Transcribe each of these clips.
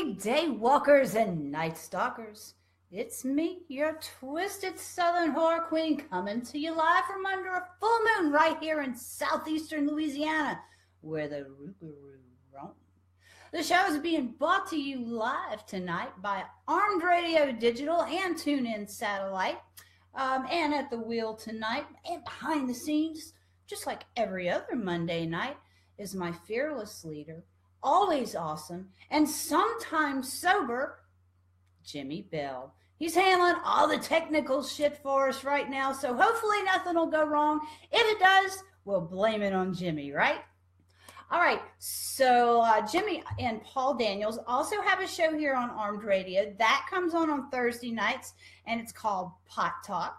Hey, day walkers and night stalkers. It's me, your twisted southern horror queen, coming to you live from under a full moon right here in southeastern Louisiana, where the Rougarou roam. The show is being brought to you live tonight by Armed Radio Digital and TuneIn Satellite. And at the wheel tonight and behind the scenes, just like every other Monday night, is my fearless leader, always awesome, and sometimes sober, Jimmy Bell. He's handling all the technical shit for us right now, so hopefully nothing will go wrong. If it does, we'll blame it on Jimmy, right? All right, so Jimmy and Paul Daniels also have a show here on Armed Radio. That comes on Thursday nights, and it's called Pot Talk.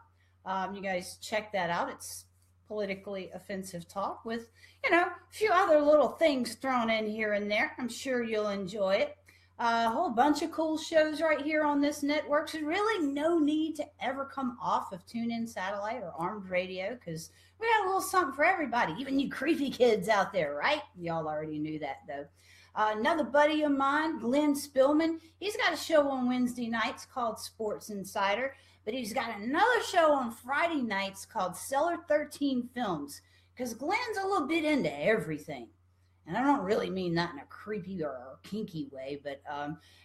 You guys check that out. It's politically offensive talk with, a few other little things thrown in here and there. I'm sure you'll enjoy it. A whole bunch of cool shows right here on this network. So really no need to ever come off of TuneIn Satellite or Armed Radio, because we got a little something for everybody, even you creepy kids out there, right? Y'all already knew that, though. Another buddy of mine, Glenn Spillman, he's got a show on Wednesday nights called Sports Insider, but he's got another show on Friday nights called Cellar 13 Films, because Glenn's a little bit into everything. And I don't really mean that in a creepy or kinky way, but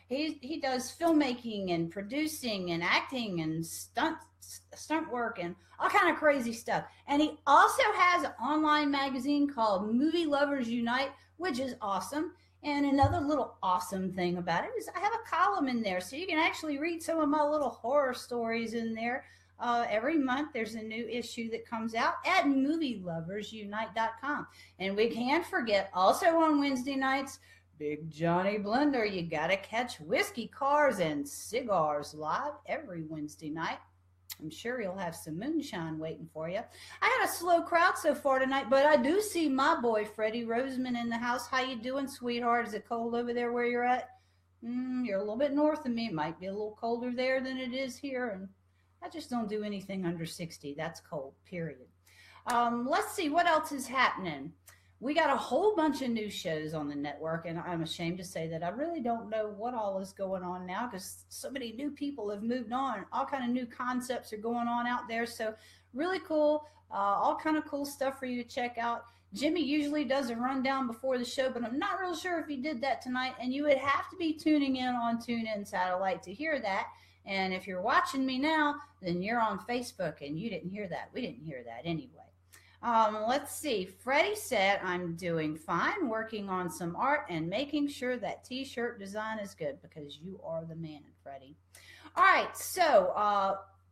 he does filmmaking and producing and acting and stunt work and all kind of crazy stuff. And he also has an online magazine called Movie Lovers Unite, which is awesome. And another little awesome thing about it is I have a column in there, so you can actually read some of my little horror stories in there. Every month there's a new issue that comes out at movieloversunite.com. And we can't forget, also on Wednesday nights, Big Johnny Blender. You got to catch Whiskey, Cars, and Cigars live every Wednesday night. I'm sure you'll have some moonshine waiting for you. I had a slow crowd so far tonight, but I do see my boy Freddie Roseman in the house. How you doing, sweetheart? Is it cold over there where you're at? You're a little bit north of me. It might be a little colder there than it is here, and I just don't do anything under 60. That's cold, period. Let's see what else is happening. We got a whole bunch of new shows on the network, and I'm ashamed to say that I really don't know what all is going on now, because so many new people have moved on. All kind of new concepts are going on out there, so really cool. All kind of cool stuff for you to check out. Jimmy usually does a rundown before the show, but I'm not real sure if he did that tonight, and you would have to be tuning in on TuneIn Satellite to hear that. And if you're watching me now, then you're on Facebook, and you didn't hear that. We didn't hear that anyway. Let's see. Freddie said, I'm doing fine, working on some art and making sure that t-shirt design is good, because you are the man, Freddie. All right. So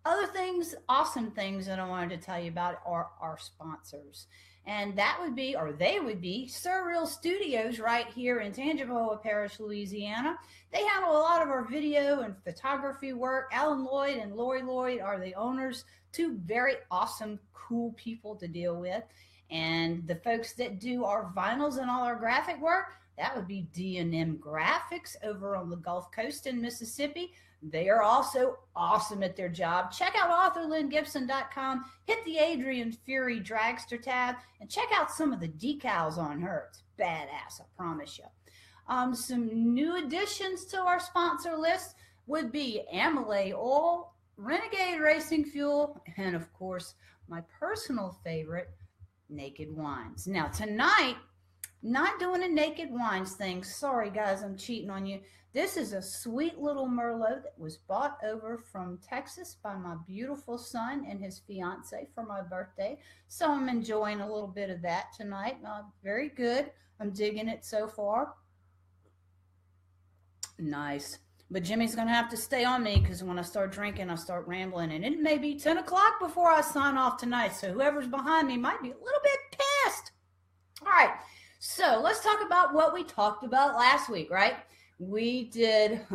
other things, awesome things that I wanted to tell you about are our sponsors. And that would be, or they would be, Surreal Studios right here in Tangipahoa Parish, Louisiana. They handle a lot of our video and photography work. Alan Lloyd and Lori Lloyd are the owners, two very awesome, cool people to deal with. And the folks that do our vinyls and all our graphic work, that would be D&M Graphics over on the Gulf Coast in Mississippi. They are also awesome at their job. Check out authorlynnGibson.com, hit the Adrian Fury Dragster tab, and check out some of the decals on her. It's badass, I promise you. Some new additions to our sponsor list would be Amelie Oil, Renegade Racing Fuel, and of course, my personal favorite, Naked Wines. Now, tonight, not doing a Naked Wines thing. Sorry, guys, I'm cheating on you. This is a sweet little Merlot that was bought over from Texas by my beautiful son and his fiance for my birthday. So I'm enjoying a little bit of that tonight. Very good. I'm digging it so far. Nice. But Jimmy's going to have to stay on me, because when I start drinking, I start rambling. And it may be 10 o'clock before I sign off tonight. So whoever's behind me might be a little bit pissed. All right. So let's talk about what we talked about last week, right? We did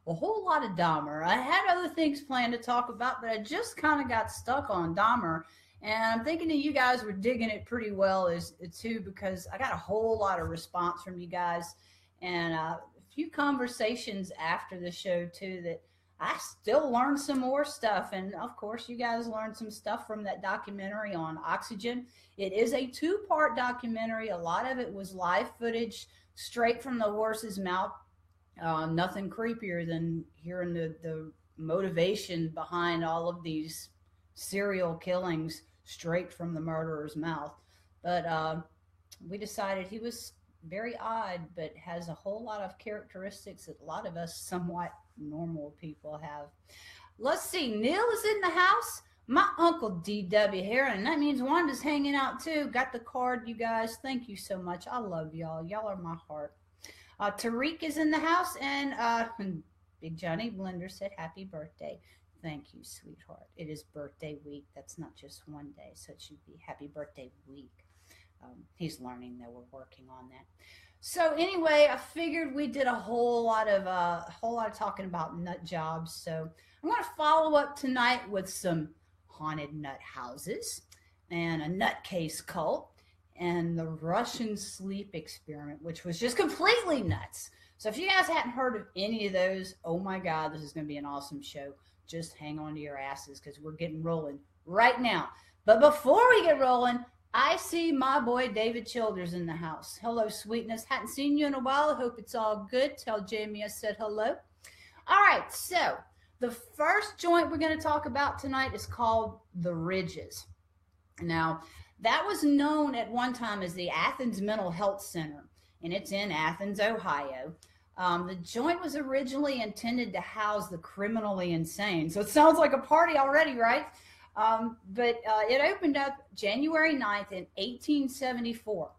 a whole lot of Dahmer. I had other things planned to talk about, but I just kind of got stuck on Dahmer. And I'm thinking that you guys were digging it pretty well too, because I got a whole lot of response from you guys. And a few conversations after the show too, that I still learned some more stuff. And of course, you guys learned some stuff from that documentary on Oxygen. It is a 2-part documentary. A lot of it was live footage straight from the horse's mouth. Nothing creepier than hearing the motivation behind all of these serial killings straight from the murderer's mouth. But we decided he was very odd, but has a whole lot of characteristics that a lot of us somewhat normal people have. Let's see, Neil is in the house. My uncle D.W. here, and that means Wanda's hanging out too. Got the card, you guys. Thank you so much. I love y'all. Y'all are my heart. Tariq is in the house, and Big Johnny Blender said happy birthday. Thank you, sweetheart. It is birthday week. That's not just one day, so it should be happy birthday week. He's learning that we're working on that. So anyway, I figured we did a whole lot of talking about nut jobs. So I'm going to follow up tonight with some haunted nut houses and a nutcase cult and the Russian sleep experiment, which was just completely nuts. So if you guys hadn't heard of any of those, oh my God, this is going to be an awesome show. Just hang on to your asses because we're getting rolling right now. But before we get rolling, I see my boy David Childers in the house. Hello, sweetness. Hadn't seen you in a while. I hope it's all good. Tell Jamie I said hello. All right, so the first joint we're going to talk about tonight is called The Ridges. Now, that was known at one time as the Athens Mental Health Center, and it's in Athens, Ohio. The joint was originally intended to house the criminally insane. So it sounds like a party already, right? But it opened up January 9th in 1874.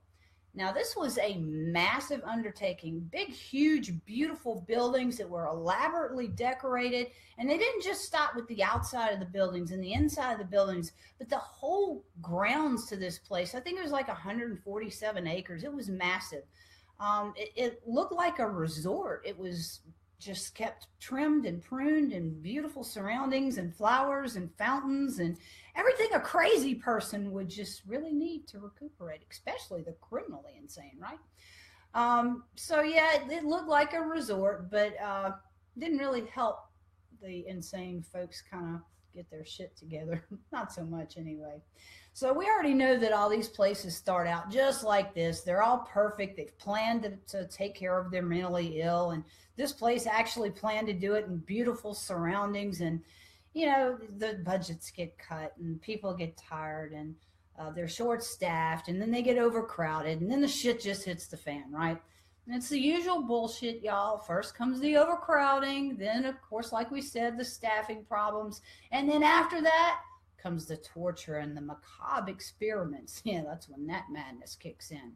Now, this was a massive undertaking, big, huge, beautiful buildings that were elaborately decorated. And they didn't just stop with the outside of the buildings and the inside of the buildings, but the whole grounds to this place. I think it was like 147 acres. It was massive. It looked like a resort. It was just kept trimmed and pruned and beautiful surroundings and flowers and fountains and everything a crazy person would just really need to recuperate, especially the criminally insane, right? So yeah, it looked like a resort, but didn't really help the insane folks kind of get their shit together. Not so much anyway. So we already know that all these places start out just like this. They're all perfect. They've planned to take care of their mentally ill. And this place actually planned to do it in beautiful surroundings. And, you know, the budgets get cut and people get tired and they're short staffed and then they get overcrowded and then the shit just hits the fan, right? And it's the usual bullshit, y'all. First comes the overcrowding. Then, of course, like we said, the staffing problems. And then after that, comes the torture and the macabre experiments. Yeah, that's when that madness kicks in.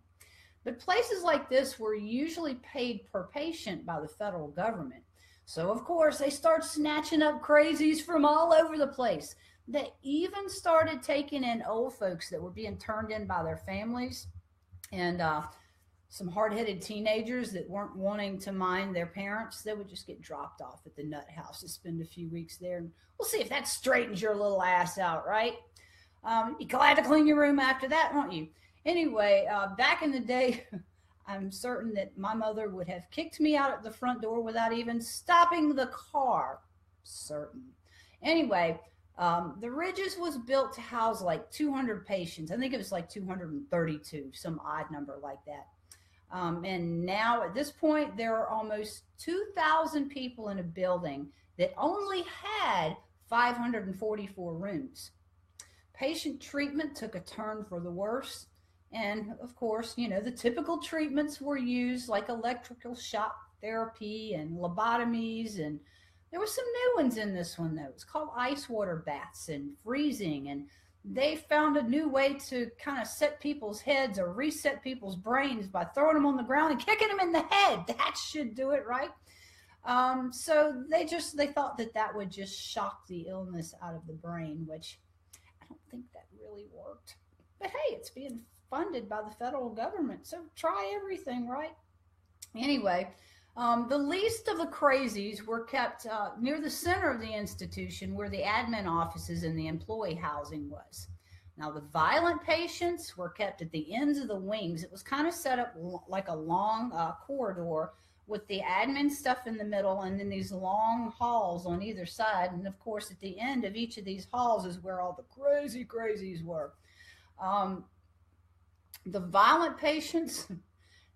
But places like this were usually paid per patient by the federal government. So, of course, they start snatching up crazies from all over the place. They even started taking in old folks that were being turned in by their families and some hard-headed teenagers that weren't wanting to mind their parents. They would just get dropped off at the nut house to spend a few weeks there. And we'll see if that straightens your little ass out, right? You'd be glad to clean your room after that, won't you? Anyway, back in the day, I'm certain that my mother would have kicked me out at the front door without even stopping the car. Certain. Anyway, the Ridges was built to house like 200 patients. I think it was like 232, some odd number like that. And now at this point, there are almost 2,000 people in a building that only had 544 rooms. Patient treatment took a turn for the worse. And of course, you know, the typical treatments were used like electrical shock therapy and lobotomies. And there were some new ones in this one, though. It's called ice water baths and freezing. And they found a new way to kind of set people's heads or reset people's brains by throwing them on the ground and kicking them in the head. That should do it, right? So they thought that would just shock the illness out of the brain, which I don't think that really worked. But hey, it's being funded by the federal government, so try everything, right? Anyway, the least of the crazies were kept near the center of the institution where the admin offices and the employee housing was. Now, the violent patients were kept at the ends of the wings. It was kind of set up like a long corridor with the admin stuff in the middle and then these long halls on either side. And of course, at the end of each of these halls is where all the crazies were. The violent patients,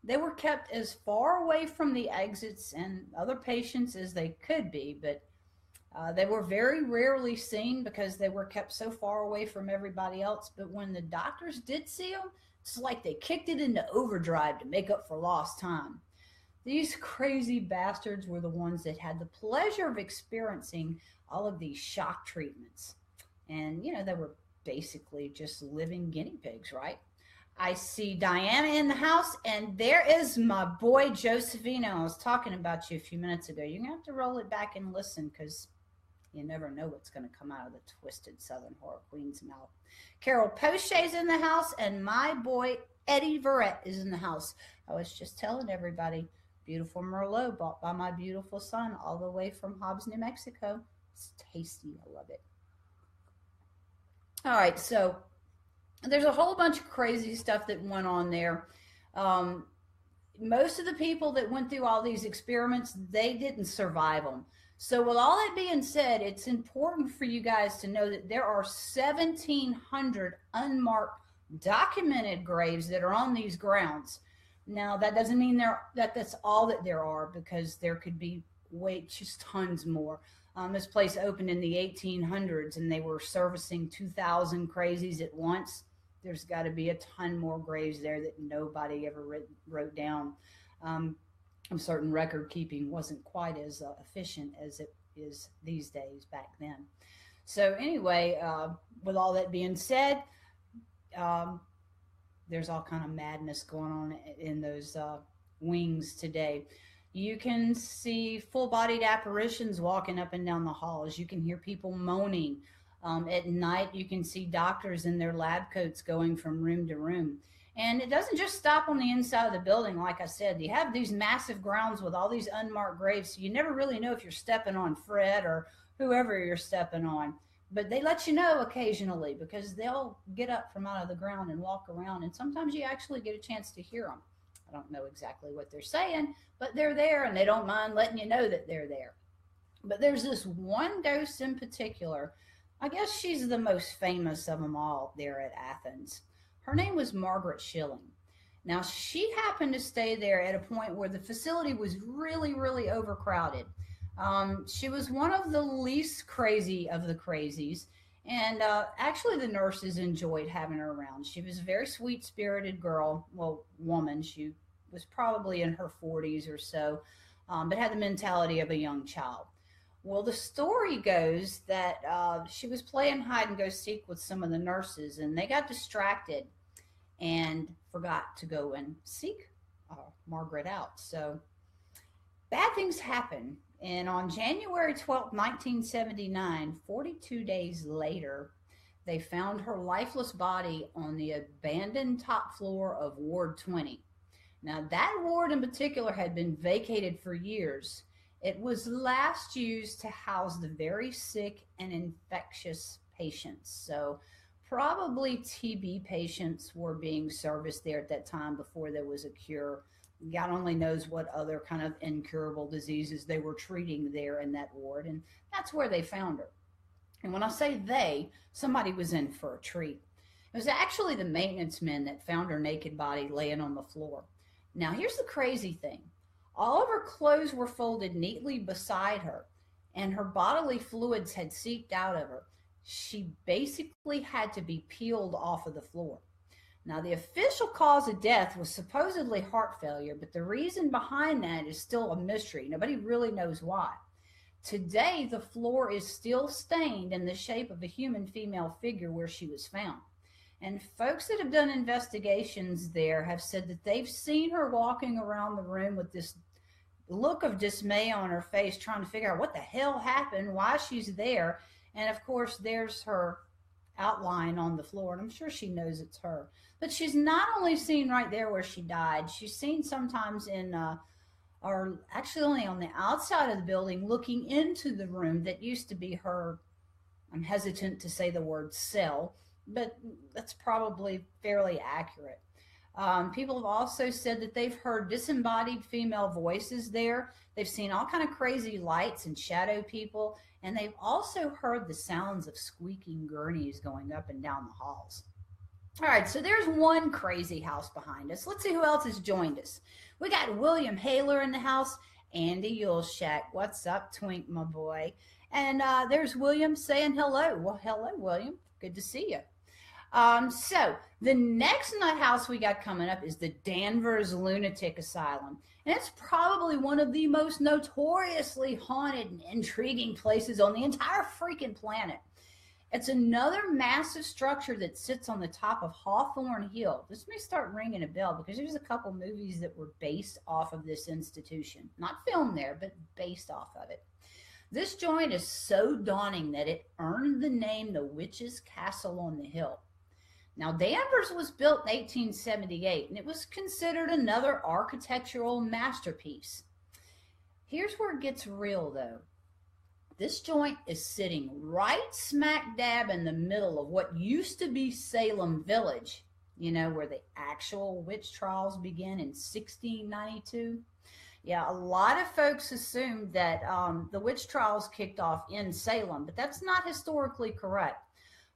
They were kept as far away from the exits and other patients as they could be, but they were very rarely seen because they were kept so far away from everybody else. But when the doctors did see them, it's like they kicked it into overdrive to make up for lost time. These crazy bastards were the ones that had the pleasure of experiencing all of these shock treatments. And, they were basically just living guinea pigs, right? I see Diana in the house, and there is my boy Josephino. I was talking about you a few minutes ago. You're going to have to roll it back and listen because you never know what's going to come out of the twisted Southern Horror Queen's mouth. Carol Poche's in the house, and my boy Eddie Verrett is in the house. I was just telling everybody, beautiful Merlot bought by my beautiful son all the way from Hobbs, New Mexico. It's tasty. I love it. All right, so there's a whole bunch of crazy stuff that went on there. Most of the people that went through all these experiments, they didn't survive them. So with all that being said, it's important for you guys to know that there are 1,700 unmarked documented graves that are on these grounds. Now, that doesn't mean that's all that there are, because there could be just tons more. This place opened in the 1800s, and they were servicing 2,000 crazies at once. There's got to be a ton more graves there that nobody ever wrote down. I'm certain record keeping wasn't quite as efficient as it is these days back then. So anyway, with all that being said, there's all kind of madness going on in those wings today. You can see full-bodied apparitions walking up and down the halls. You can hear people moaning. At night, you can see doctors in their lab coats going from room to room. And it doesn't just stop on the inside of the building. Like I said, you have these massive grounds with all these unmarked graves, so you never really know if you're stepping on Fred or whoever you're stepping on. But they let you know occasionally, because they'll get up from out of the ground and walk around, and sometimes you actually get a chance to hear them. I don't know exactly what they're saying, but they're there, and they don't mind letting you know that they're there. But there's this one ghost in particular. I guess she's the most famous of them all there at Athens. Her name was Margaret Schilling. Now, she happened to stay there at a point where the facility was really, really overcrowded. She was one of the least crazy of the crazies, and actually the nurses enjoyed having her around. She was a very sweet-spirited girl, woman. She was probably in her 40s or so, but had the mentality of a young child. Well, the story goes that she was playing hide and go seek with some of the nurses, and they got distracted and forgot to go and seek Margaret out. So bad things happen. And on January 12th, 1979, 42 days later, they found her lifeless body on the abandoned top floor of Ward 20. Now, that ward in particular had been vacated for years. It was last used to house the very sick and infectious patients. So probably TB patients were being serviced there at that time before there was a cure. God only knows what other kind of incurable diseases they were treating there in that ward. And that's where they found her. And when I say they, somebody was in for a treat. It was actually the maintenance men that found her naked body laying on the floor. Now, here's the crazy thing. All of her clothes were folded neatly beside her, and her bodily fluids had seeped out of her. She basically had to be peeled off of the floor. Now, the official cause of death was supposedly heart failure, but the reason behind that is still a mystery. Nobody really knows why. Today, the floor is still stained in the shape of a human female figure where she was found. And folks that have done investigations there have said that they've seen her walking around the room with this look of dismay on her face, trying to figure out what the hell happened, why she's there. And of course, there's her outline on the floor, and I'm sure she knows it's her. But she's not only seen right there where she died, she's seen sometimes in, or actually only on the outside of the building, looking into the room that used to be her, I'm hesitant to say the word cell, but that's probably fairly accurate. People have also said that they've heard disembodied female voices there. They've seen all kind of crazy lights and shadow people, and they've also heard the sounds of squeaking gurneys going up and down the halls. All right, so there's one crazy house behind us. Let's see who else has joined us. We got William Haler in the house, Andy Yulshak. What's up, Twink, my boy? And there's William saying hello. Well, hello, William. Good to see you. So the next nut house we got coming up is the Danvers Lunatic Asylum. And it's probably one of the most notoriously haunted and intriguing places on the entire freaking planet. It's another massive structure that sits on the top of Hawthorne Hill. This may start ringing a bell because there's a couple movies that were based off of this institution. Not filmed there, but based off of it. This joint is so daunting that it earned the name the Witch's Castle on the Hill. Now, Danvers was built in 1878, and it was considered another architectural masterpiece. Here's where it gets real, though. This joint is sitting right smack dab in the middle of what used to be Salem Village, you know, where the actual witch trials began in 1692. Yeah, a lot of folks assume that the witch trials kicked off in Salem, but that's not historically correct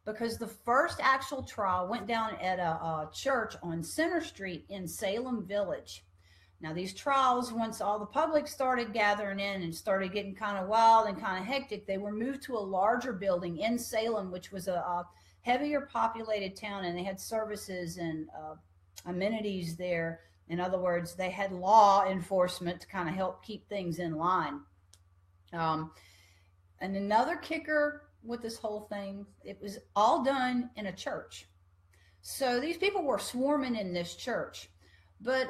because the first actual trial went down at a church on Center Street in Salem Village. Now, these trials, once all the public started gathering in and started getting kind of wild and kind of hectic, they were moved to a larger building in Salem, which was a heavier populated town, and they had services and amenities there. In other words, they had law enforcement to kind of help keep things in line. And another kicker with this whole thing, it was all done in a church. So these people were swarming in this church. But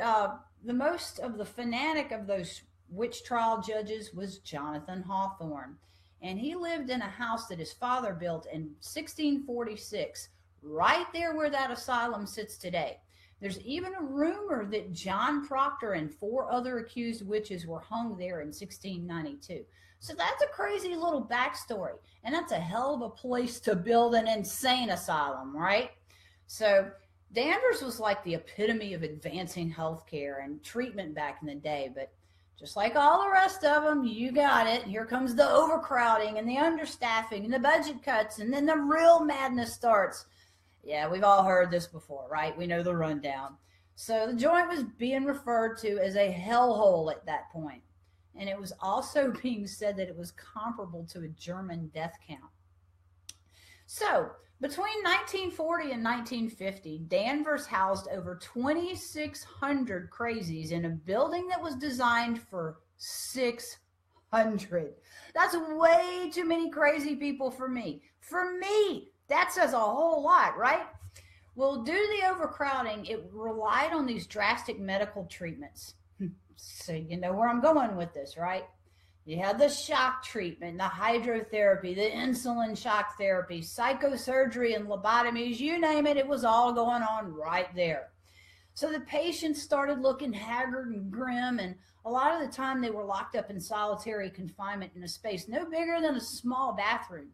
the most of the fanatic of those witch trial judges was Jonathan Hawthorne. And he lived in a house that his father built in 1646, right there where that asylum sits today. There's even a rumor that John Proctor and 4 other accused witches were hung there in 1692. So that's a crazy little backstory. And that's a hell of a place to build an insane asylum, right? So Danvers was like the epitome of advancing healthcare and treatment back in the day, but just like all the rest of them, you got it. Here comes the overcrowding and the understaffing and the budget cuts, and then the real madness starts. Yeah, we've all heard this before, right? We know the rundown. So the joint was being referred to as a hellhole at that point, and it was also being said that it was comparable to a German death camp. So between 1940 and 1950, Danvers housed over 2,600 crazies in a building that was designed for 600. That's way too many crazy people for me. For me, that says a whole lot, right? Well, due to the overcrowding, it relied on these drastic medical treatments. So you know where I'm going with this, right? You had the shock treatment, the hydrotherapy, the insulin shock therapy, psychosurgery, and lobotomies, you name it, it was all going on right there. So the patients started looking haggard and grim, and a lot of the time they were locked up in solitary confinement in a space no bigger than a small bathroom.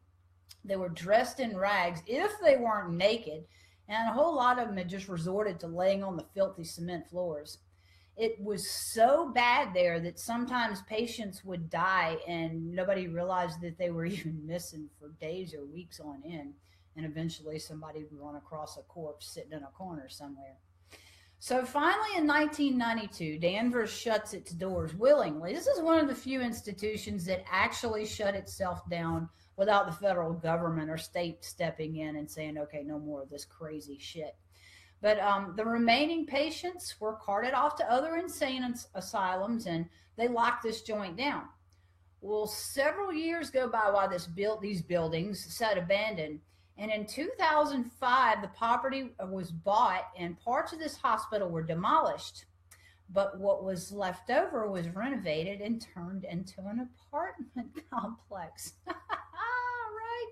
They were dressed in rags if they weren't naked, and a whole lot of them had just resorted to laying on the filthy cement floors. It was so bad there that sometimes patients would die and nobody realized that they were even missing for days or weeks on end. And eventually somebody would run across a corpse sitting in a corner somewhere. So finally in 1992, Danvers shuts its doors willingly. This is one of the few institutions that actually shut itself down without the federal government or state stepping in and saying, okay, no more of this crazy shit. But the remaining patients were carted off to other insane asylums, and they locked this joint down. Well, several years go by while these buildings sat abandoned, and in 2005, the property was bought, and parts of this hospital were demolished. But what was left over was renovated and turned into an apartment complex. Right?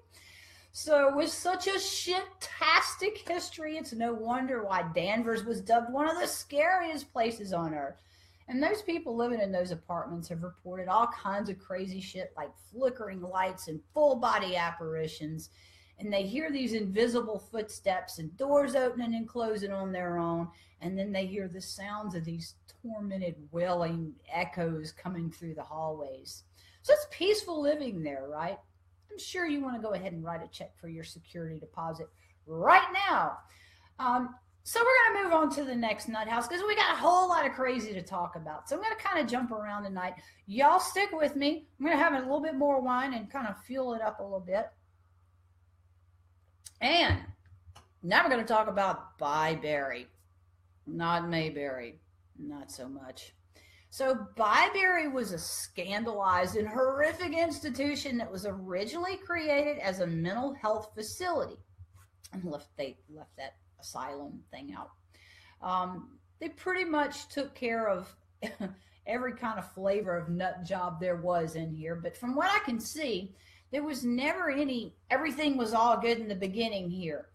So with such a shit-tastic history, it's no wonder why Danvers was dubbed one of the scariest places on earth. And those people living in those apartments have reported all kinds of crazy shit like flickering lights and full-body apparitions. And they hear these invisible footsteps and doors opening and closing on their own. And then they hear the sounds of these tormented wailing echoes coming through the hallways. So it's peaceful living there, right? I'm sure you want to go ahead and write a check for your security deposit right now. So we're going to move on to the next nut house because we got a whole lot of crazy to talk about. So I'm going to kind of jump around tonight. Y'all stick with me. I'm going to have a little bit more wine and kind of fuel it up a little bit. And now we're going to talk about Byberry, not Mayberry, not so much. So Byberry was a scandalized and horrific institution that was originally created as a mental health facility. And they left that asylum thing out. They pretty much took care of every kind of flavor of nut job there was in here. But from what I can see, there was never everything was all good in the beginning here.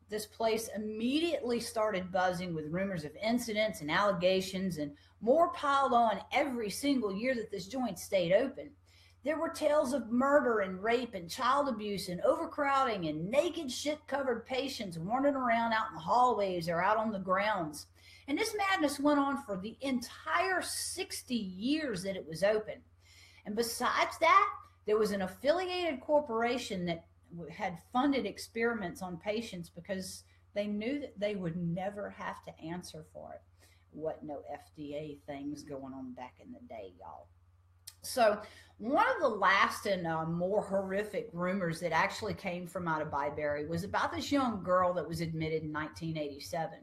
This place immediately started buzzing with rumors of incidents and allegations, and more piled on every single year that this joint stayed open. There were tales of murder and rape and child abuse and overcrowding and naked shit-covered patients wandering around out in the hallways or out on the grounds. And this madness went on for the entire 60 years that it was open. And besides that, there was an affiliated corporation that had funded experiments on patients because they knew that they would never have to answer for it. What no FDA things going on back in the day, y'all. So one of the last and more horrific rumors that actually came from out of Byberry was about this young girl that was admitted in 1987.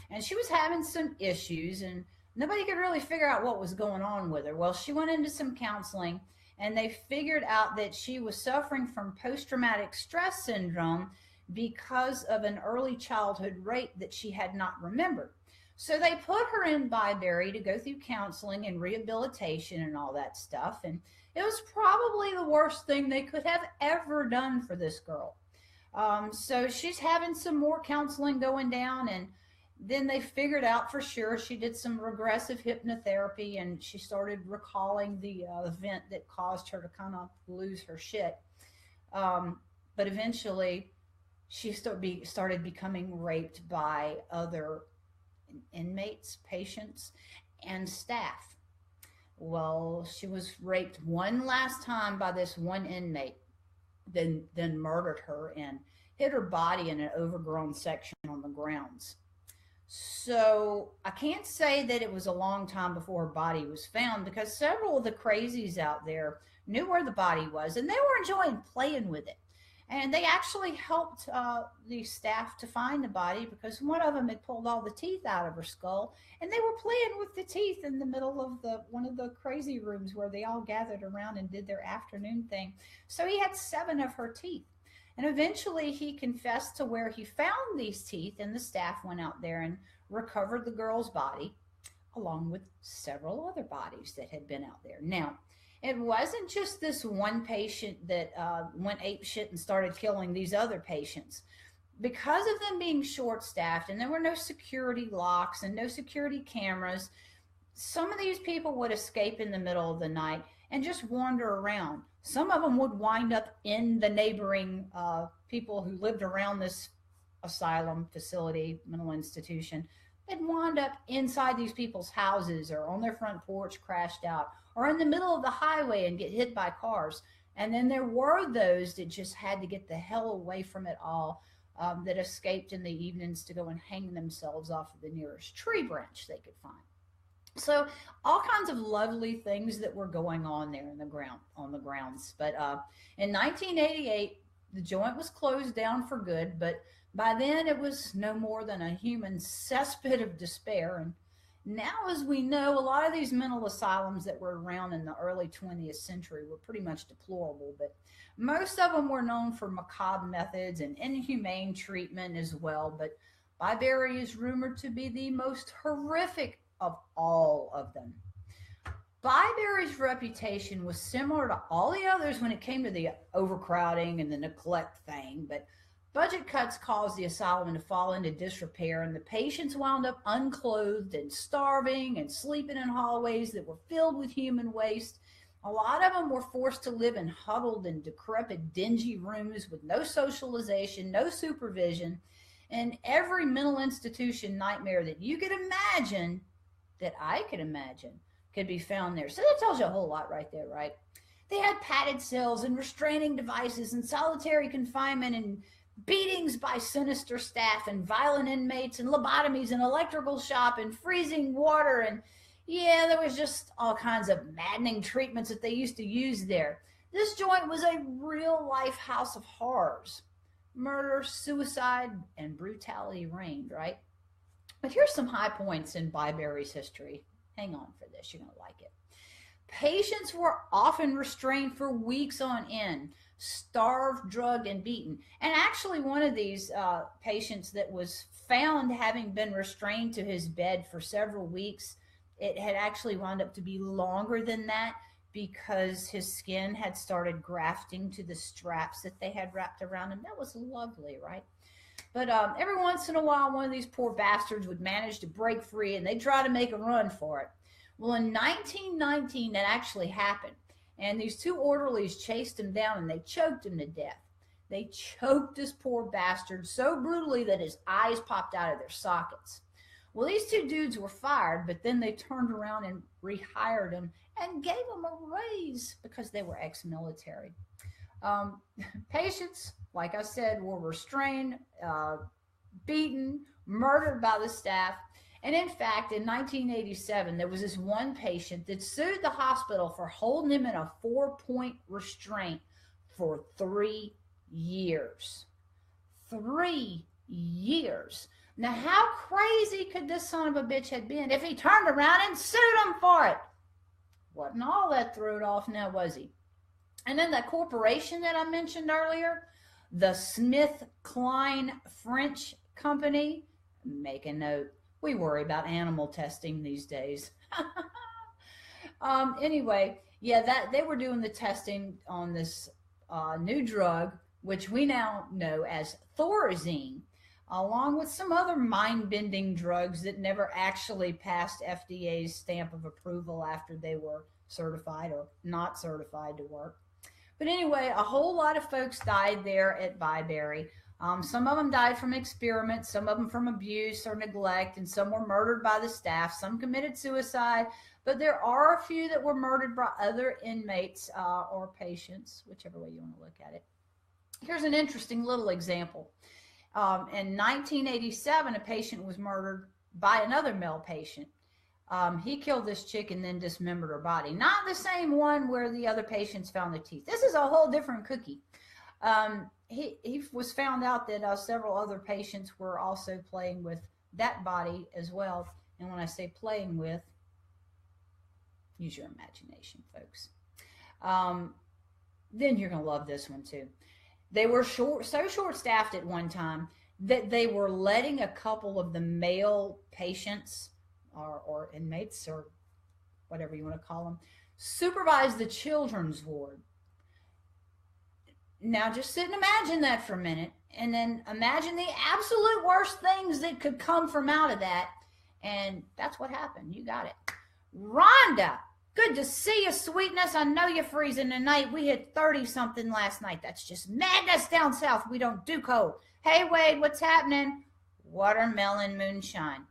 And she was having some issues and nobody could really figure out what was going on with her. Well, she went into some counseling and they figured out that she was suffering from post-traumatic stress syndrome because of an early childhood rape that she had not remembered. So they put her in Byberry to go through counseling and rehabilitation and all that stuff. And it was probably the worst thing they could have ever done for this girl. So she's having some more counseling going down, and then they figured out for sure she did some regressive hypnotherapy and she started recalling the event that caused her to kind of lose her shit. But eventually she started becoming raped by other inmates, patients, and staff. Well, she was raped one last time by this one inmate, then murdered her and hid her body in an overgrown section on the grounds. So I can't say that it was a long time before her body was found because several of the crazies out there knew where the body was and they were enjoying playing with it. And they actually helped the staff to find the body because one of them had pulled all the teeth out of her skull and they were playing with the teeth in the middle of one of the crazy rooms where they all gathered around and did their afternoon thing. So he had 7 of her teeth. And eventually he confessed to where he found these teeth, and the staff went out there and recovered the girl's body along with several other bodies that had been out there. Now, it wasn't just this one patient that went apeshit and started killing these other patients. Because of them being short-staffed and there were no security locks and no security cameras, some of these people would escape in the middle of the night and just wander around. Some of them would wind up in the neighboring people who lived around this asylum facility, mental institution. They'd wind up inside these people's houses or on their front porch crashed out or in the middle of the highway and get hit by cars. And then there were those that just had to get the hell away from it all, that escaped in the evenings to go and hang themselves off of the nearest tree branch they could find. So all kinds of lovely things that were going on there on the grounds. But in 1988, the joint was closed down for good. But by then, it was no more than a human cesspit of despair. And now, as we know, a lot of these mental asylums that were around in the early 20th century were pretty much deplorable. But most of them were known for macabre methods and inhumane treatment as well. But Byberry is rumored to be the most horrific of all of them. Byberry's reputation was similar to all the others when it came to the overcrowding and the neglect thing, but budget cuts caused the asylum to fall into disrepair, and the patients wound up unclothed and starving and sleeping in hallways that were filled with human waste. A lot of them were forced to live in huddled and decrepit, dingy rooms with no socialization, no supervision, and every mental institution nightmare that you could imagine, that I could imagine, could be found there. So that tells you a whole lot right there, right? They had padded cells and restraining devices and solitary confinement and beatings by sinister staff and violent inmates and lobotomies and electrical shop and freezing water. And yeah, there was just all kinds of maddening treatments that they used to use there. This joint was a real life house of horrors. Murder, suicide, and brutality reigned, right? But here's some high points in Byberry's history. Hang on for this, you're going to like it. Patients were often restrained for weeks on end, starved, drugged, and beaten. And actually, one of these patients that was found having been restrained to his bed for several weeks, it had actually wound up to be longer than that because his skin had started grafting to the straps that they had wrapped around him. That was lovely, right? But every once in a while, one of these poor bastards would manage to break free, and they'd try to make a run for it. Well, in 1919, that actually happened. And these two orderlies chased him down, and they choked him to death. They choked this poor bastard so brutally that his eyes popped out of their sockets. Well, these two dudes were fired, but then they turned around and rehired him and gave him a raise because they were ex-military. Patients, like I said, were restrained, beaten, murdered by the staff. And in fact, in 1987, there was this one patient that sued the hospital for holding him in a 4-point restraint for 3 years. 3 years. Now, how crazy could this son of a bitch have been if he turned around and sued him for it? Wasn't all that thrown off now, was he? And then that corporation that I mentioned earlier, the Smith Kline French Company, make a note. We worry about animal testing these days. Anyway, yeah, they were doing the testing on this new drug, which we now know as Thorazine, along with some other mind-bending drugs that never actually passed FDA's stamp of approval after they were certified or not certified to work. But anyway, a whole lot of folks died there at Byberry. Some of them died from experiments, some of them from abuse or neglect, and some were murdered by the staff. Some committed suicide, but there are a few that were murdered by other inmates or patients, whichever way you want to look at it. Here's an interesting little example. In 1987, a patient was murdered by another male patient. He killed this chick and then dismembered her body. Not the same one where the other patients found the teeth. This is a whole different cookie. He was found out that several other patients were also playing with that body as well. And when I say playing with, use your imagination, folks. Then you're going to love this one too. They were so short-staffed at one time that they were letting a couple of the male patients or inmates or whatever you want to call them supervise the children's ward. Now just sit and imagine that for a minute, and then imagine the absolute worst things that could come from out of that. And that's what happened. You got it. Rhonda, good to see you, sweetness. I know you're freezing tonight. We hit 30-something last night. That's just madness down south. We don't do cold. Hey, Wade, what's happening? Watermelon moonshine.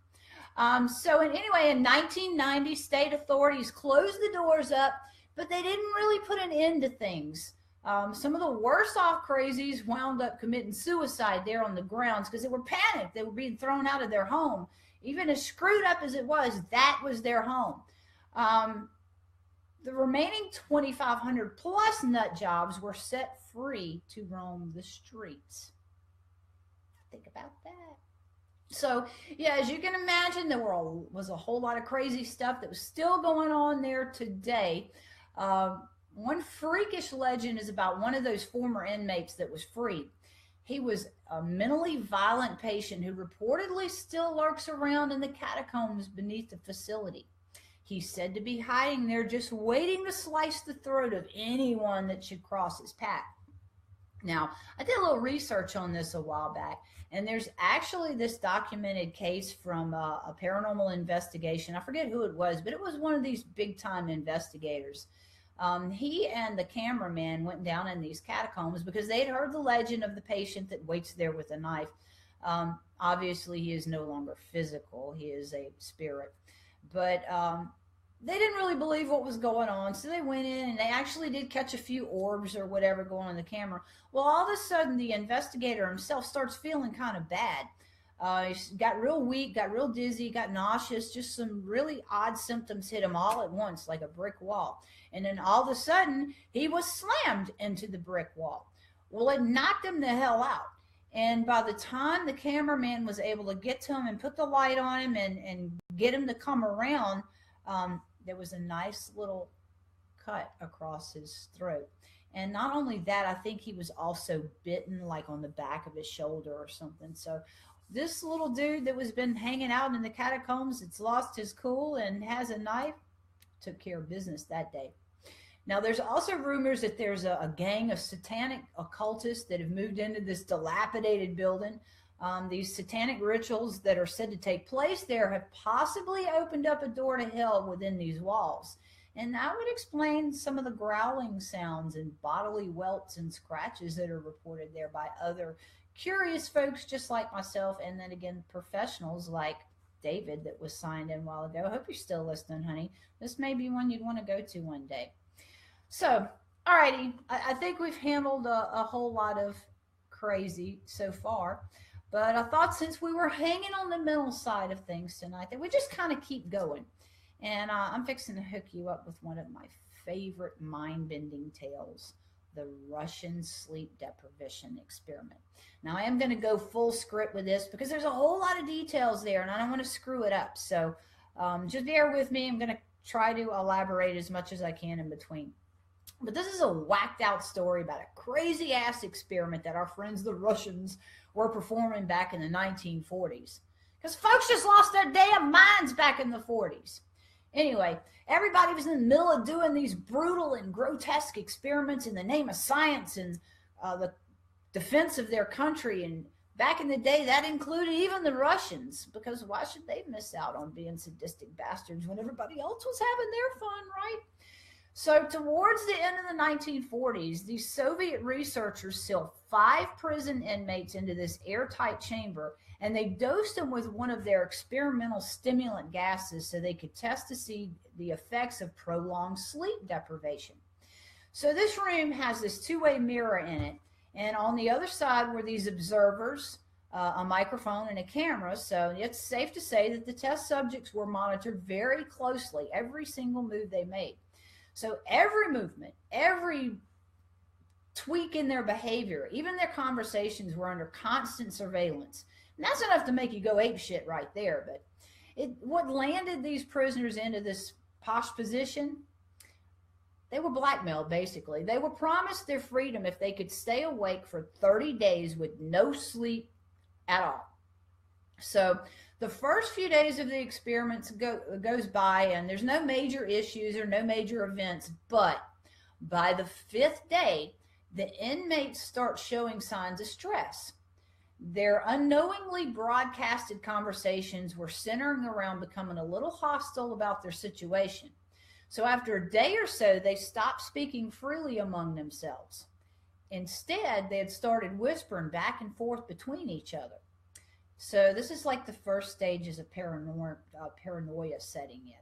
Anyway, in 1990, state authorities closed the doors up, but they didn't really put an end to things. Some of the worst off crazies wound up committing suicide there on the grounds because they were panicked. They were being thrown out of their home. Even as screwed up as it was, that was their home. The remaining 2,500 plus nut jobs were set free to roam the streets. Think about that. So, yeah, as you can imagine, there was a whole lot of crazy stuff that was still going on there today. One freakish legend is about one of those former inmates that was freed. He was a mentally violent patient who reportedly still lurks around in the catacombs beneath the facility. He's said to be hiding there just waiting to slice the throat of anyone that should cross his path. Now, I did a little research on this a while back, and there's actually this documented case from a paranormal investigation. I forget who it was, but it was one of these big-time investigators. He and the cameraman went down in these catacombs because they'd heard the legend of the patient that waits there with a knife. Obviously, he is no longer physical. He is a spirit. But they didn't really believe what was going on, so they went in and they actually did catch a few orbs or whatever going on the camera. Well, all of a sudden, the investigator himself starts feeling kind of bad. He got real weak, got real dizzy, got nauseous. Just some really odd symptoms hit him all at once, like a brick wall. And then all of a sudden, he was slammed into the brick wall. Well, it knocked him the hell out. And by the time the cameraman was able to get to him and put the light on him and get him to come around, there was a nice little cut across his throat. And not only that, I think he was also bitten like on the back of his shoulder or something. So this little dude that was been hanging out in the catacombs, it's lost his cool and has a knife, took care of business that day. Now, there's also rumors that there's a gang of satanic occultists that have moved into this dilapidated building. These satanic rituals that are said to take place there have possibly opened up a door to hell within these walls. And that would explain some of the growling sounds and bodily welts and scratches that are reported there by other curious folks just like myself, and then again, professionals like David that was signed in a while ago. I hope you're still listening, honey. This may be one you'd want to go to one day. So, alrighty, I think we've handled a whole lot of crazy so far, but I thought since we were hanging on the mental side of things tonight, that we just kind of keep going. And I'm fixing to hook you up with one of my favorite mind-bending tales, the Russian sleep deprivation experiment. Now, I am going to go full script with this because there's a whole lot of details there, and I don't want to screw it up. So just bear with me. I'm going to try to elaborate as much as I can in between. But this is a whacked out story about a crazy ass experiment that our friends, the Russians, were performing back in the 1940s. Because folks just lost their damn minds back in the 40s. Anyway, everybody was in the middle of doing these brutal and grotesque experiments in the name of science and the defense of their country. And back in the day, that included even the Russians, because why should they miss out on being sadistic bastards when everybody else was having their fun, right? So towards the end of the 1940s, these Soviet researchers sealed 5 prison inmates into this airtight chamber, and they dosed them with one of their experimental stimulant gases so they could test to see the effects of prolonged sleep deprivation. So this room has this two-way mirror in it, and on the other side were these observers, a microphone and a camera. So it's safe to say that the test subjects were monitored very closely, every single move they made. So every movement, every tweak in their behavior, even their conversations were under constant surveillance. And that's enough to make you go ape shit right there. But what landed these prisoners into this posh position, they were blackmailed, basically. They were promised their freedom if they could stay awake for 30 days with no sleep at all. So the first few days of the experiments goes by, and there's no major issues or no major events. But by the 5th day, the inmates start showing signs of stress. Their unknowingly broadcasted conversations were centering around becoming a little hostile about their situation. So after a day or so, they stopped speaking freely among themselves. Instead, they had started whispering back and forth between each other. So this is like the first stages of paranoia setting in.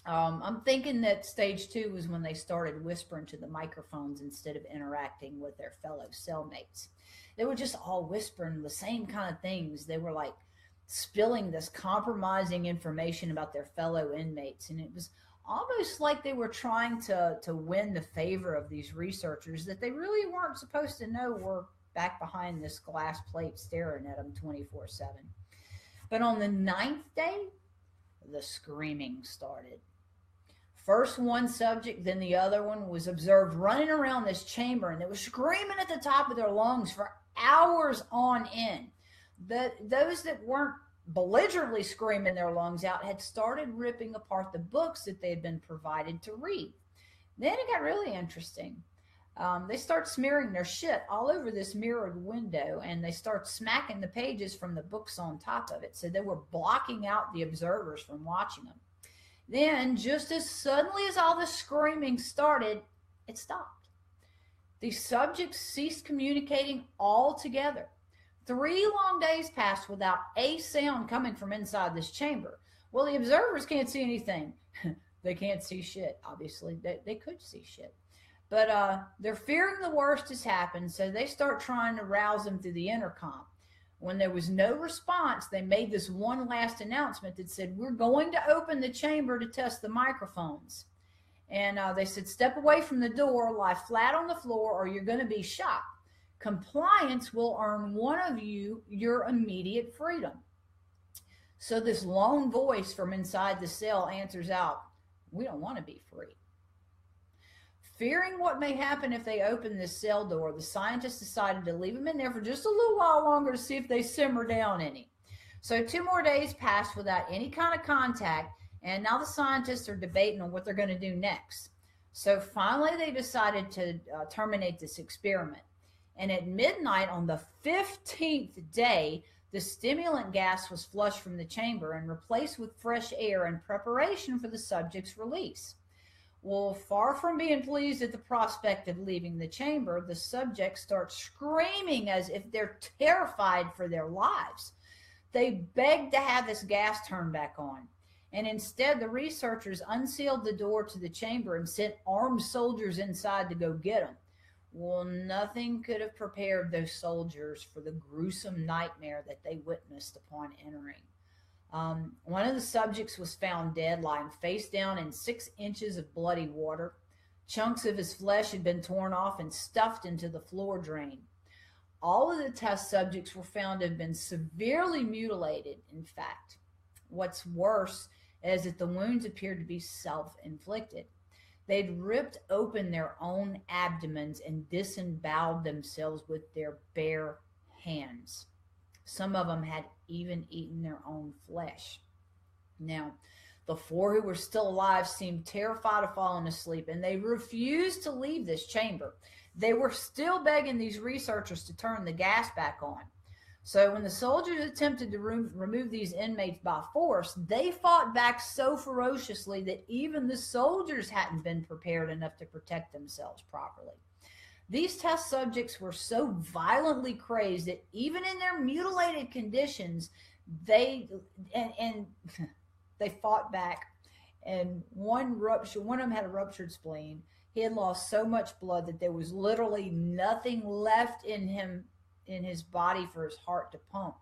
I'm thinking that stage 2 was when they started whispering to the microphones instead of interacting with their fellow cellmates. They were just all whispering the same kind of things. They were like spilling this compromising information about their fellow inmates. And it was almost like they were trying to win the favor of these researchers that they really weren't supposed to know were back behind this glass plate staring at them 24/7. But on the 9th day, the screaming started. First one subject, then the other one was observed running around this chamber, and they were screaming at the top of their lungs for hours on end. Those that weren't belligerently screaming their lungs out had started ripping apart the books that they had been provided to read. Then it got really interesting. They start smearing their shit all over this mirrored window, and they start smacking the pages from the books on top of it. So they were blocking out the observers from watching them. Then, just as suddenly as all the screaming started, it stopped. The subjects ceased communicating altogether. 3 long days passed without a sound coming from inside this chamber. Well, the observers can't see anything. They can't see shit, obviously. They could see shit. But they're fearing the worst has happened, so they start trying to rouse them through the intercom. When there was no response, they made this one last announcement that said, "We're going to open the chamber to test the microphones." And they said, "Step away from the door, lie flat on the floor, or you're going to be shot. Compliance will earn one of you your immediate freedom." So this lone voice from inside the cell answers out, "We don't want to be free." Fearing what may happen if they open this cell door, the scientists decided to leave them in there for just a little while longer to see if they simmer down any. So 2 more days passed without any kind of contact, and now the scientists are debating on what they're going to do next. So finally they decided to terminate this experiment. And at midnight on the 15th day, the stimulant gas was flushed from the chamber and replaced with fresh air in preparation for the subject's release. Well, far from being pleased at the prospect of leaving the chamber, the subjects start screaming as if they're terrified for their lives. They begged to have this gas turned back on. And instead, the researchers unsealed the door to the chamber and sent armed soldiers inside to go get them. Well, nothing could have prepared those soldiers for the gruesome nightmare that they witnessed upon entering. One of the subjects was found dead, lying face down in 6 inches of bloody water. Chunks of his flesh had been torn off and stuffed into the floor drain. All of the test subjects were found to have been severely mutilated, in fact. What's worse is that the wounds appeared to be self-inflicted. They'd ripped open their own abdomens and disemboweled themselves with their bare hands. Some of them had even eaten their own flesh. Now, the 4 who were still alive seemed terrified of falling asleep, and they refused to leave this chamber. They were still begging these researchers to turn the gas back on. So when the soldiers attempted to remove these inmates by force, they fought back so ferociously that even the soldiers hadn't been prepared enough to protect themselves properly. These test subjects were so violently crazed that even in their mutilated conditions, they fought back. And one of them had a ruptured spleen. He had lost so much blood that there was literally nothing left in his body for his heart to pump.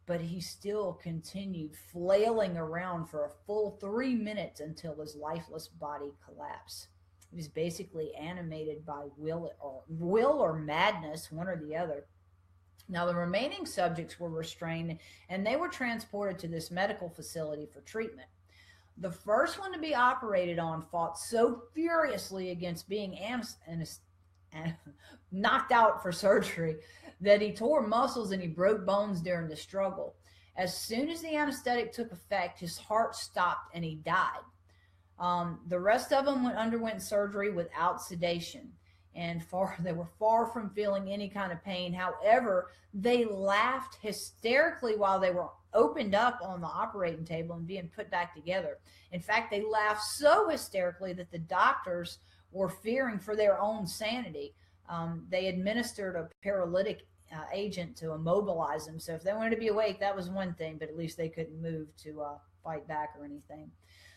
But he still continued flailing around for a full 3 minutes until his lifeless body collapsed. He was basically animated by will or madness, one or the other. Now, the remaining subjects were restrained and they were transported to this medical facility for treatment. The first one to be operated on fought so furiously against being knocked out for surgery that he tore muscles and he broke bones during the struggle. As soon as the anesthetic took effect, his heart stopped and he died. The rest of them underwent surgery without sedation, and they were far from feeling any kind of pain. However, they laughed hysterically while they were opened up on the operating table and being put back together. In fact, they laughed so hysterically that the doctors were fearing for their own sanity. They administered a paralytic agent to immobilize them. So if they wanted to be awake, that was one thing, but at least they couldn't move to fight back or anything.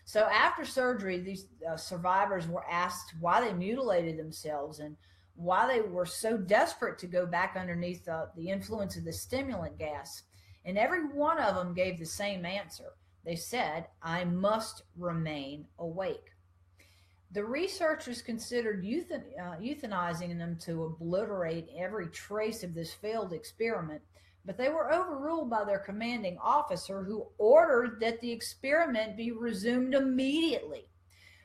So after surgery, these survivors were asked why they mutilated themselves and why they were so desperate to go back underneath the influence of the stimulant gas. And every one of them gave the same answer. They said, "I must remain awake." The researchers considered euthanizing them to obliterate every trace of this failed experiment, but they were overruled by their commanding officer, who ordered that the experiment be resumed immediately,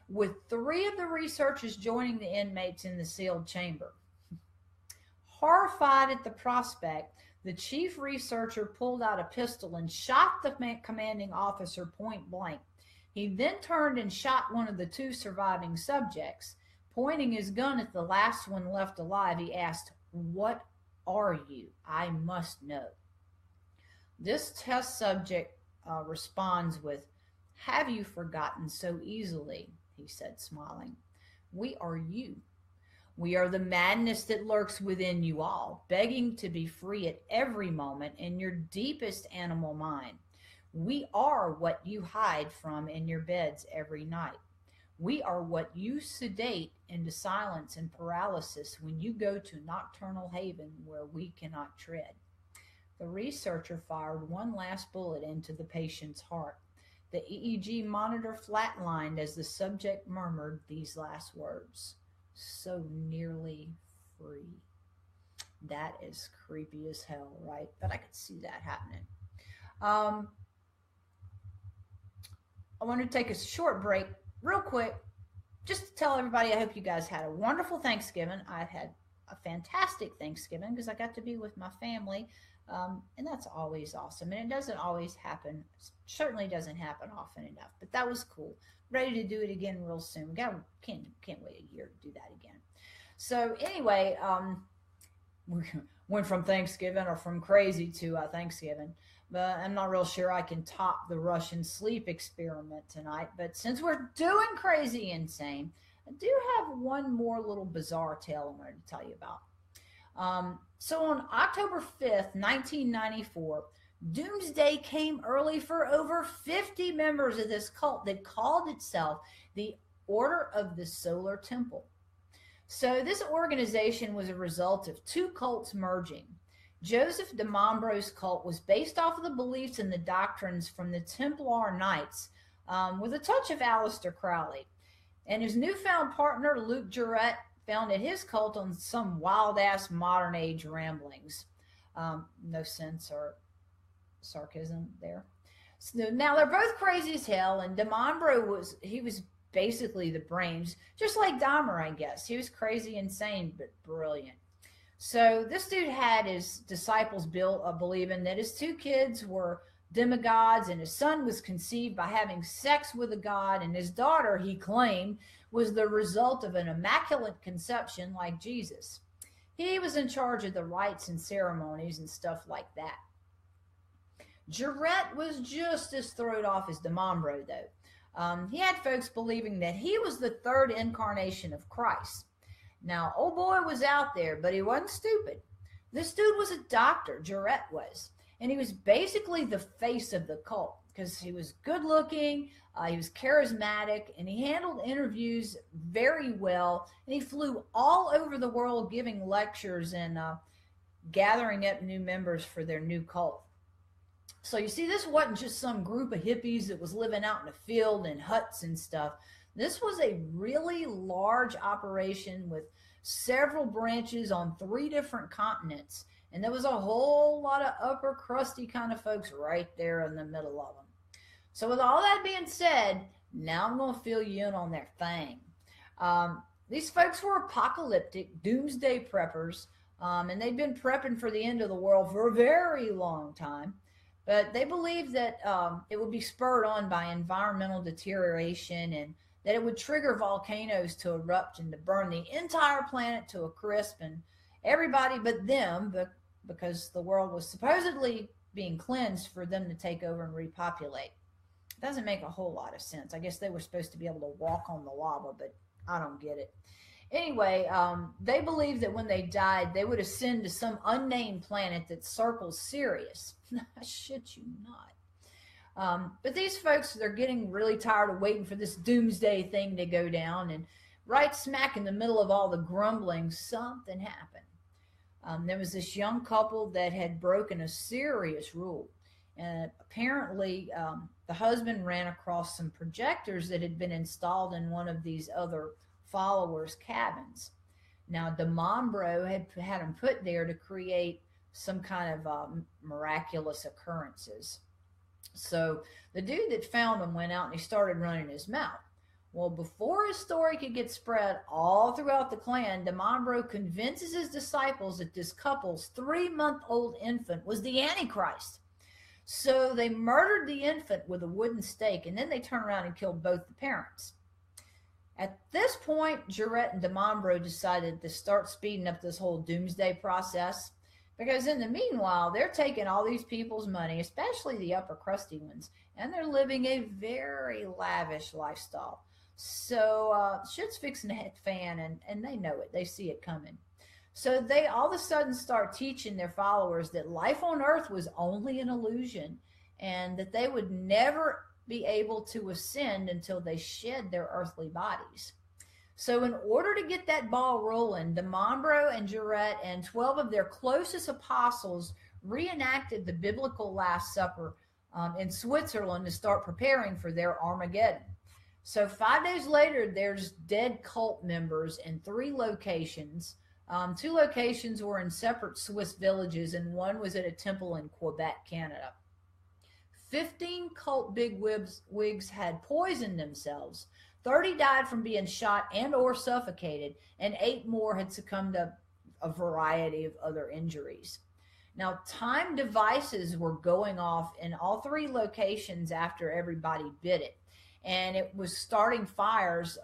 with 3 of the researchers joining the inmates in the sealed chamber. Horrified at the prospect, the chief researcher pulled out a pistol and shot the commanding officer point blank. He then turned and shot one of the 2 surviving subjects. Pointing his gun at the last one left alive, he asked, "What are you? I must know." This test subject responds with, "Have you forgotten so easily?" he said, smiling. "We are you. We are the madness that lurks within you all, begging to be free at every moment in your deepest animal mind. We are what you hide from in your beds every night. We are what you sedate into silence and paralysis when you go to nocturnal haven where we cannot tread. The researcher fired one last bullet into the patient's heart. The EEG monitor flatlined as the subject murmured these last words: so nearly free. That is creepy as hell, right? But I could see that happening. Um, I want to take a short break, real quick, just to tell everybody I hope you guys had a wonderful Thanksgiving. I had a fantastic Thanksgiving because I got to be with my family, and that's always awesome. And it doesn't always happen, certainly doesn't happen often enough, but that was cool. Ready to do it again real soon. We can't wait a year to do that again. So anyway, we went from Thanksgiving or from crazy to Thanksgiving. But I'm not real sure I can top the Russian sleep experiment tonight. But since we're doing crazy insane, I do have one more little bizarre tale I wanted to tell you about. So on October 5th, 1994, Doomsday came early for over 50 members of this cult that called itself the Order of the Solar Temple. So this organization was a result of two cults merging. Joseph de Mombro's cult was based off of the beliefs and the doctrines from the Templar Knights, with a touch of Aleister Crowley. And his newfound partner, Luke Jarrett, founded his cult on some wild-ass modern-age ramblings. No sense or sarcasm there. So now, they're both crazy as hell, and de Mombro was basically the brains, just like Dahmer, I guess. He was crazy, insane, but brilliant. So this dude had his disciples believing that his two kids were demigods, and his son was conceived by having sex with a god, and his daughter, he claimed, was the result of an immaculate conception like Jesus. He was in charge of the rites and ceremonies and stuff like that. Jarrett was just as thrown off as de Mombro, though. He had folks believing that he was the third incarnation of Christ. Now, old boy was out there, but he wasn't stupid. This dude was a doctor, Jarrett was, and he was basically the face of the cult because he was good looking, he was charismatic, and he handled interviews very well, and he flew all over the world giving lectures and gathering up new members for their new cult. So you see, this wasn't just some group of hippies that was living out in the field in huts and stuff. This was a really large operation with several branches on 3 different continents. And there was a whole lot of upper crusty kind of folks right there in the middle of them. So with all that being said, now I'm going to fill you in on their thing. These folks were apocalyptic, doomsday preppers, and they'd been prepping for the end of the world for a very long time. But they believed that it would be spurred on by environmental deterioration and that it would trigger volcanoes to erupt and to burn the entire planet to a crisp, and everybody but them, because the world was supposedly being cleansed for them to take over and repopulate. It doesn't make a whole lot of sense. I guess they were supposed to be able to walk on the lava, but I don't get it. Anyway, they believed that when they died, they would ascend to some unnamed planet that circles Sirius. I shit you not. But these folks, they're getting really tired of waiting for this doomsday thing to go down, and right smack in the middle of all the grumbling, something happened. There was this young couple that had broken a serious rule, and apparently the husband ran across some projectors that had been installed in one of these other followers' cabins. Now, de Mombro had them put there to create some kind of miraculous occurrences. So the dude that found him went out and he started running his mouth. Well, before his story could get spread all throughout the clan, de Mombro convinces his disciples that this couple's 3-month-old infant was the Antichrist. So they murdered the infant with a wooden stake, and then they turned around and killed both the parents. At this point, Jarrett and de Mombro decided to start speeding up this whole doomsday process, because in the meanwhile, they're taking all these people's money, especially the upper crusty ones, and they're living a very lavish lifestyle. So shit's fixing to hit the fan, and they know it. They see it coming. So they all of a sudden start teaching their followers that life on Earth was only an illusion, and that they would never be able to ascend until they shed their earthly bodies. So in order to get that ball rolling, DeMombro and Jarrett and 12 of their closest apostles reenacted the biblical Last Supper in Switzerland to start preparing for their Armageddon. So 5 days later, there's dead cult members in 3 locations. 2 locations were in separate Swiss villages, and one was at a temple in Quebec, Canada. 15 cult bigwigs had poisoned themselves. 30 died from being shot and or suffocated, and 8 more had succumbed to a variety of other injuries. Now, time devices were going off in all 3 locations after everybody bit it. And it was starting fires,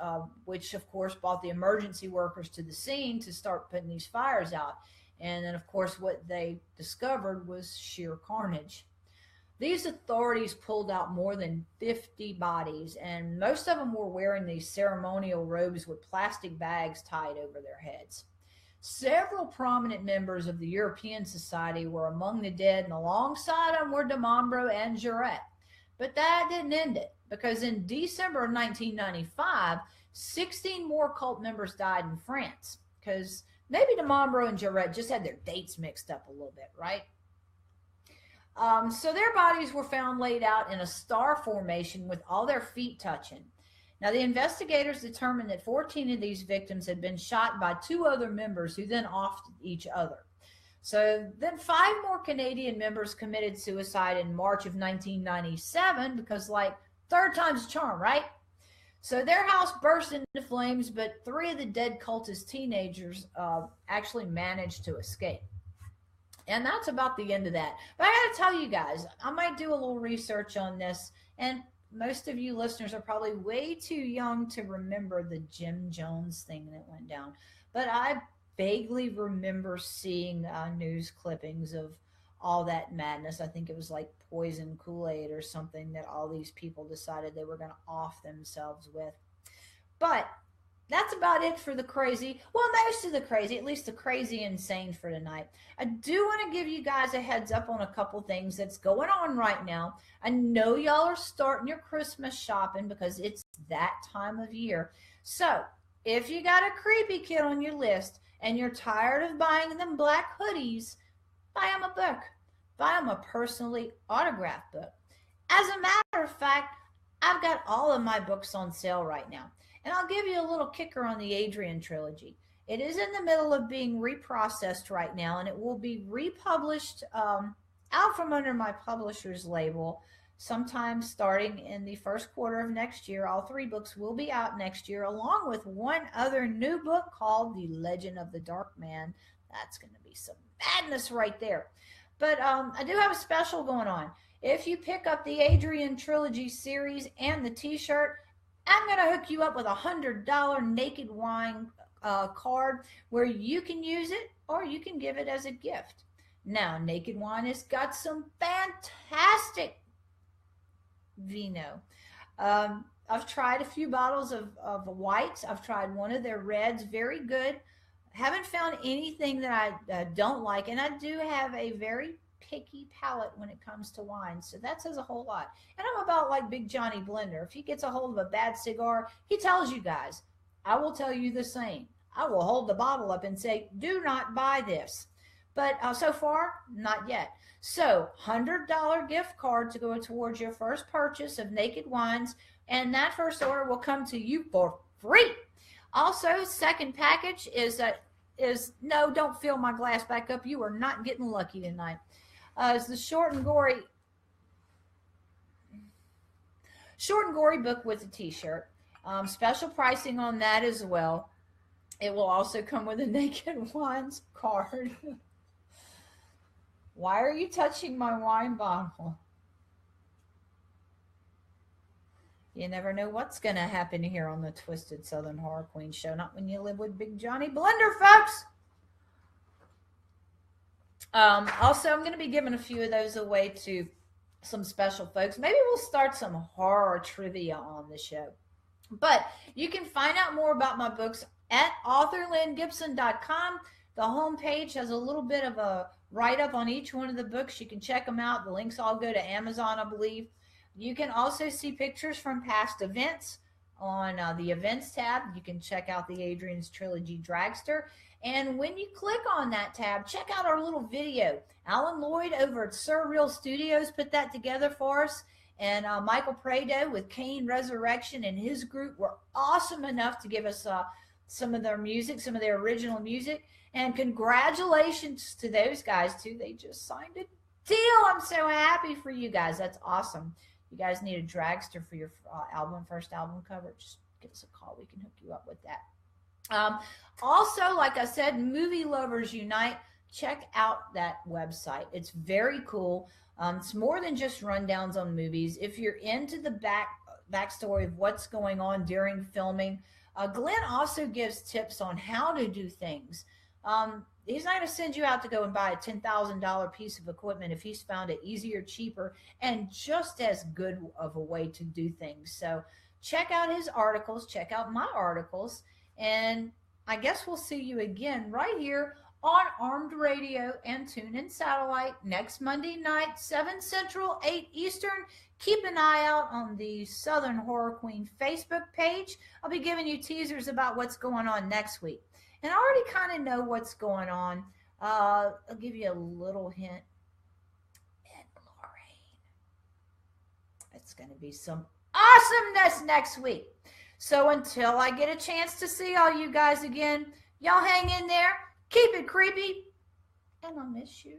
which, of course, brought the emergency workers to the scene to start putting these fires out. And then, of course, what they discovered was sheer carnage. These authorities pulled out more than 50 bodies, and most of them were wearing these ceremonial robes with plastic bags tied over their heads. Several prominent members of the European Society were among the dead, and alongside them were DeMombro and Jarrett. But that didn't end it, because in December of 1995, 16 more cult members died in France, because maybe DeMombro and Jarrett just had their dates mixed up a little bit, right? So their bodies were found laid out in a star formation with all their feet touching. Now, the investigators determined that 14 of these victims had been shot by 2 other members who then offed each other. So then 5 more Canadian members committed suicide in March of 1997 because, like, third time's a charm, right? So their house burst into flames, but 3 of the dead cultist teenagers actually managed to escape. And that's about the end of that. But I got to tell you guys, I might do a little research on this, and most of you listeners are probably way too young to remember the Jim Jones thing that went down. But I vaguely remember seeing news clippings of all that madness. I think it was like poison Kool-Aid or something that all these people decided they were going to off themselves with. But that's about it for the crazy. Well, most of the crazy, at least the crazy insane for tonight. I do want to give you guys a heads up on a couple things that's going on right now. I know y'all are starting your Christmas shopping because it's that time of year. So if you got a creepy kid on your list and you're tired of buying them black hoodies, buy them a book. Buy them a personally autographed book. As a matter of fact, I've got all of my books on sale right now. And I'll give you a little kicker on the Adrian trilogy. It is in the middle of being reprocessed right now, and it will be republished out from under my publisher's label sometime starting in the first quarter of next year. All 3 books will be out next year, along with one other new book called The Legend of the Dark Man. That's going to be some madness right there. But I do have a special going on. If you pick up the Adrian trilogy series and the t-shirt, I'm going to hook you up with a $100 Naked Wine card where you can use it or you can give it as a gift. Now, Naked Wine has got some fantastic vino. I've tried a few bottles of whites. I've tried one of their reds, very good. Haven't found anything that I don't like, and I do have a very picky palate when it comes to wine, so that says a whole lot. And I'm about like Big Johnny Blender. If he gets a hold of a bad cigar, he tells you guys. I will tell you the same. I will hold the bottle up and say, do not buy this. But so far, not yet. So $100 gift card to go towards your first purchase of Naked Wines, and that first order will come to you for free. Also, second package is no, don't fill my glass back up. You are not getting lucky tonight. It's the short and gory book with a t-shirt. Special pricing on that as well. It will also come with a Naked Wines card. Why are you touching my wine bottle? You never know what's going to happen here on the Twisted Southern Horror Queen show. Not when you live with Big Johnny Blender, folks. Also, I'm going to be giving a few of those away to some special folks. Maybe we'll start some horror trivia on the show. But you can find out more about my books at authorlyngibson.com. The homepage has a little bit of a write-up on each one of the books. You can check them out. The links all go to Amazon, I believe. You can also see pictures from past events on the events tab. You can check out the Adrian's Trilogy Dragster. And when you click on that tab, check out our little video. Alan Lloyd over at Surreal Studios put that together for us. And Michael Prado with Kane Resurrection and his group were awesome enough to give us some of their music, some of their original music. And congratulations to those guys, too. They just signed a deal. I'm so happy for you guys. That's awesome. You guys need a dragster for your first album cover, just give us a call. We can hook you up with that. Also, like I said, Movie Lovers Unite. Check out that website. It's very cool. It's more than just rundowns on movies. If you're into the backstory of what's going on during filming, Glenn also gives tips on how to do things. He's not going to send you out to go and buy a $10,000 piece of equipment if he's found it easier, cheaper, and just as good of a way to do things. So check out his articles, check out my articles, and I guess we'll see you again right here on Armed Radio and TuneIn Satellite next Monday night, 7 Central, 8 Eastern. Keep an eye out on the Southern Horror Queen Facebook page. I'll be giving you teasers about what's going on next week. And I already kind of know what's going on. I'll give you a little hint. And Lorraine. It's going to be some awesomeness next week. So until I get a chance to see all you guys again, y'all hang in there. Keep it creepy. And I'll miss you.